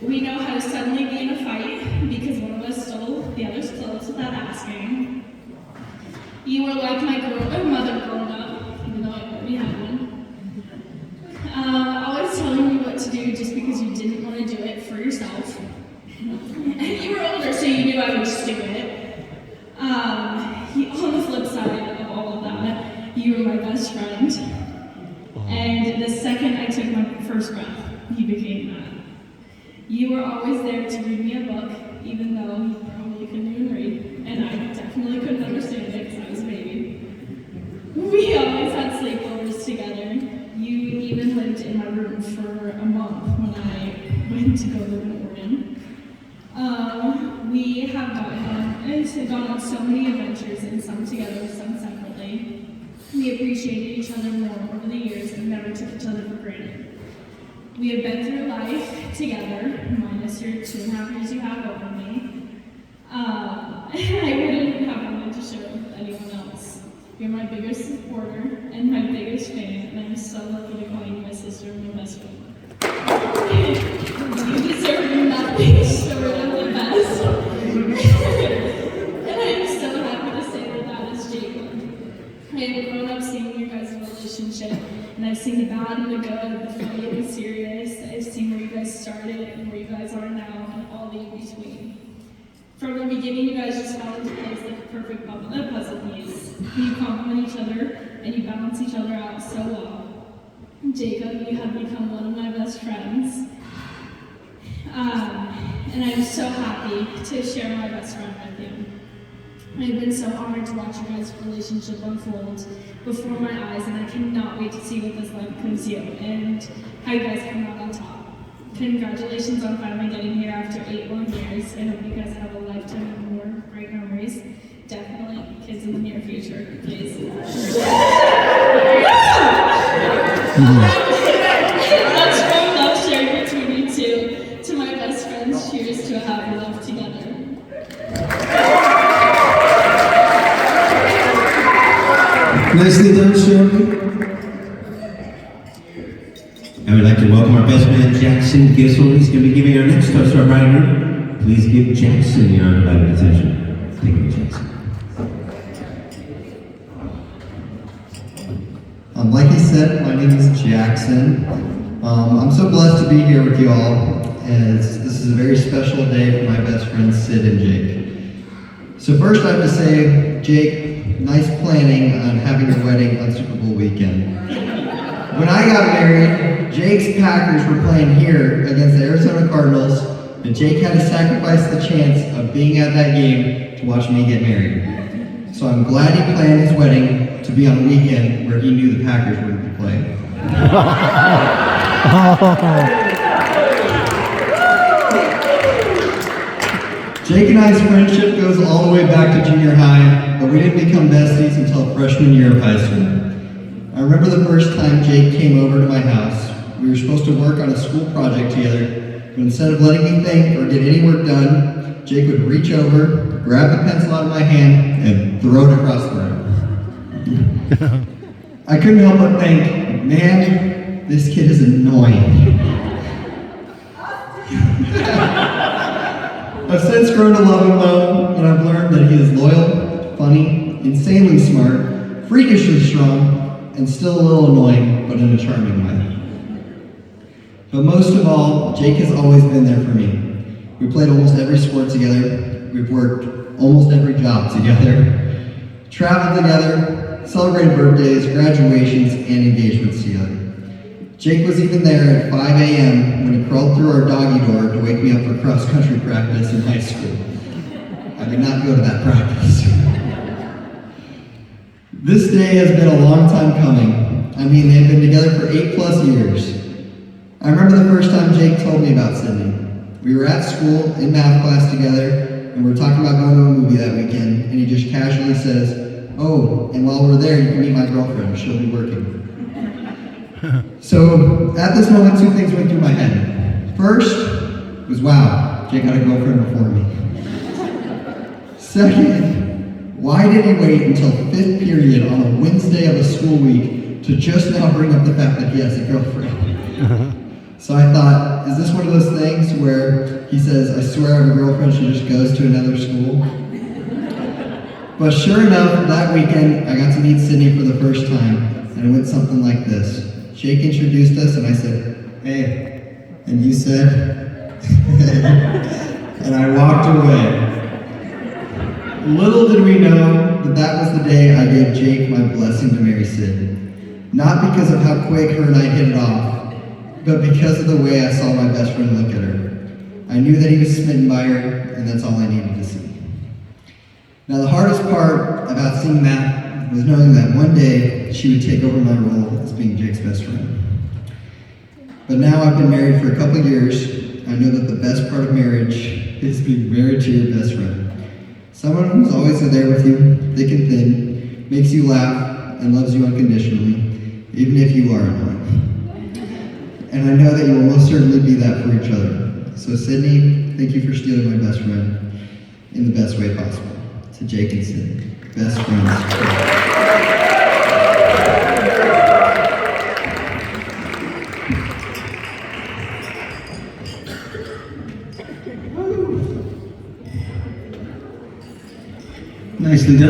We know how to suddenly be in a fight because one of us stole the other's clothes without asking. You were like my mother growing up, even though I already had one. Always telling me what to do just because you didn't want to do it for yourself. And you were older, so you knew I would just do it. On the flip side of all of that, you were my best friend. And the second I took my first breath, you became that. You were always there to read me a book, even though you probably couldn't even read, and I definitely couldn't understand it because I was a baby. We always had sleepovers together. You even lived in my room for a month when I went to go live in Oregon. We have gone on so many adventures, and some together, some separately. We appreciated each other more over the years and never took each other for granted. We have been through life together, minus your 2.5 years you have over me. And I wouldn't have wanted to share it with anyone else. You're my biggest supporter and my biggest fan, and I'm so lucky to call you my sister and my best friend. You deserve nothing short of the best. And I'm so happy to say that is Jacob. I have grown up seeing your guys' relationship, and I've seen the bad and the good, the funny and the serious. I've seen where you guys started and where you guys are now, and all the in between. From the beginning, you guys just fell into place like a perfect puzzle piece. You complement each other, and you balance each other out so well. Jacob, you have become one of my best friends. And I'm so happy to share my best friend with you. I've been so honored to watch your guys' relationship unfold before my eyes, and I cannot wait to see what this life brings you and how you guys come out on top. Congratulations on finally getting here after 8 long years. I hope you guys have a lifetime of more great memories. Definitely kids in the near future, please. Much more love shared between you two. To my best friends, cheers to a happy life together. Nicely done, Shirley. I would like to welcome our best man, Jackson Gissel. He's going to be giving our next toast to our bride group. Please give Jackson your undivided attention. Thank you, Jackson. Like he said, my name is Jackson. I'm so blessed to be here with you all, as this is a very special day for my best friends, Sid and Jake. So first I have to say, Jake, nice planning on having your wedding on Super Bowl weekend. When I got married, Jake's Packers were playing here against the Arizona Cardinals, and Jake had to sacrifice the chance of being at that game to watch me get married. So I'm glad he planned his wedding to be on a weekend where he knew the Packers wouldn't be playing. Jake and I's friendship goes all the way back to junior high, but we didn't become besties until freshman year of high school. I remember the first time Jake came over to my house. We were supposed to work on a school project together, but instead of letting me think or get any work done, Jake would reach over, grab the pencil out of my hand, and throw it across the room. I couldn't help but think, man, this kid is annoying. I've since grown to love him though, and I've learned that he is loyal, funny, insanely smart, freakishly strong, and still a little annoying, but in a charming way. But most of all, Jake has always been there for me. We played almost every sport together, we've worked almost every job together, traveled together, celebrated birthdays, graduations, and engagements together. Jake was even there at 5 a.m. when he crawled through our doggy door to wake me up for cross-country practice in high school. I did not go to that practice. This day has been a long time coming. I mean, they've been together for 8+ years. I remember the first time Jake told me about Sydney. We were at school in math class together, and we were talking about going to a movie that weekend, and he just casually says, "Oh, and while we're there, you can meet my girlfriend. She'll be working." So at this moment, 2 things went through my head. First was, wow, Jake had a girlfriend before me. Second, why did he wait until 5th period on a Wednesday of a school week to just now bring up the fact that he has a girlfriend? So I thought, is this one of those things where he says, I swear I have a girlfriend, she just goes to another school. But sure enough, that weekend, I got to meet Sydney for the first time, and it went something like this. Jake introduced us, and I said, hey, and you said, and I walked away. Little did we know that that was the day I gave Jake my blessing to marry Sid. Not because of how quick her and I hit it off, but because of the way I saw my best friend look at her. I knew that he was smitten by her, and that's all I needed to see. Now the hardest part about seeing that was knowing that one day she would take over my role as being Jake's best friend. But now I've been married for a couple years. I know that the best part of marriage is being married to your best friend. Someone who's always there with you, thick and thin, makes you laugh, and loves you unconditionally, even if you are annoying. And I know that you will most certainly be that for each other. So Sydney, thank you for stealing my best friend in the best way possible. To Jake and Sydney, best friends. Nicely done.